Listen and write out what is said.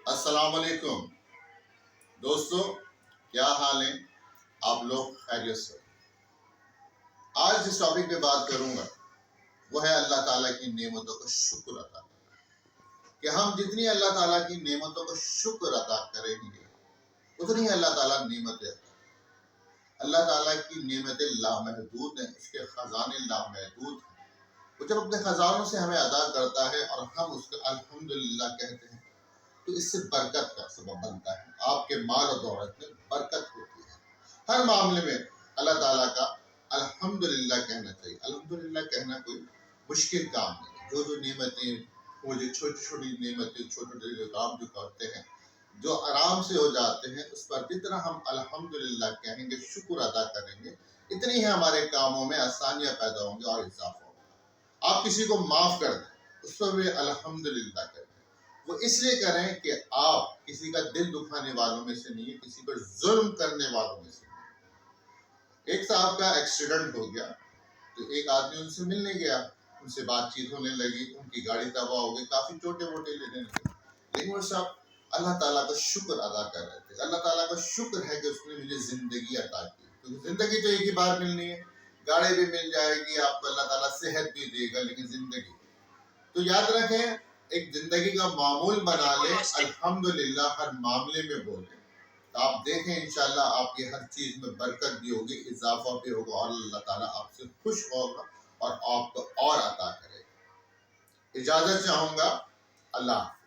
السلام علیکم دوستو، کیا حال ہیں آپ لوگ؟ خیریت سے؟ آج جس ٹاپک پہ بات کروں گا وہ ہے اللہ تعالیٰ کی نعمتوں کا شکر ادا کہ ہم جتنی اللہ تعالیٰ کی نعمتوں کا شکر ادا کریں گے اتنی اللہ تعالیٰ نعمتیں، اللہ تعالیٰ کی نعمتیں لامحدود ہیں، اس کے خزانے لامحدود ہیں۔ وہ جب اپنے خزانوں سے ہمیں ادا کرتا ہے اور ہم اس کو الحمدللہ کہتے ہیں تو اس سے برکت کا سبب بنتا ہے، آپ کے مال و دولت میں برکت ہوتی ہے۔ ہر معاملے میں اللہ تعالیٰ کا الحمدللہ کہنا چاہیے۔ الحمدللہ کہنا کوئی مشکل کام نہیں، جو نعمتیں، وہ جو چھوٹی چھوٹی نعمتیں، چھوٹے چھوٹے کام جو کرتے ہیں، جو آرام سے ہو جاتے ہیں، اس پر جتنا ہم الحمدللہ کہیں گے، شکر ادا کریں گے، اتنی ہی ہمارے کاموں میں آسانیاں پیدا ہوں گی اور اضافہ ہوگا۔ آپ کسی کو معاف کر دیں، اس پر بھی الحمدللہ کریں، وہ اس لیے کریں کہ آپ کسی کا دل دکھانے والوں میں سے نہیں ہیں، کسی پر ظلم کرنے والوں میں سے نہیں۔ ایک صاحب کا ایکسیڈنٹ ہو گیا تو ایک آدمی ان سے ملنے گیا، ان سے بات چیت ہونے لگی، ان کی گاڑی تباہ ہو گئی، کافی چھوٹے موٹے لینے لگے، لیکن وہ صاحب اللہ تعالیٰ کا شکر ادا کر رہے تھے۔ اللہ تعالیٰ کا شکر ہے کہ اس نے مجھے زندگی عطا کی، کیونکہ زندگی تو ایک ہی بار ملنی ہے، گاڑی بھی مل جائے گی آپ کو، اللہ تعالیٰ صحت بھی دے گا، لیکن زندگی تو یاد رکھیں، ایک زندگی کا معمول بنا لیں، الحمدللہ ہر معاملے میں بولیں، تو آپ دیکھیں انشاءاللہ آپ کی ہر چیز میں برکت بھی ہوگی، اضافہ بھی ہوگا، اور اللہ تعالیٰ آپ سے خوش ہوگا اور آپ کو اور عطا کرے گا۔ اجازت چاہوں گا، اللہ حافظ۔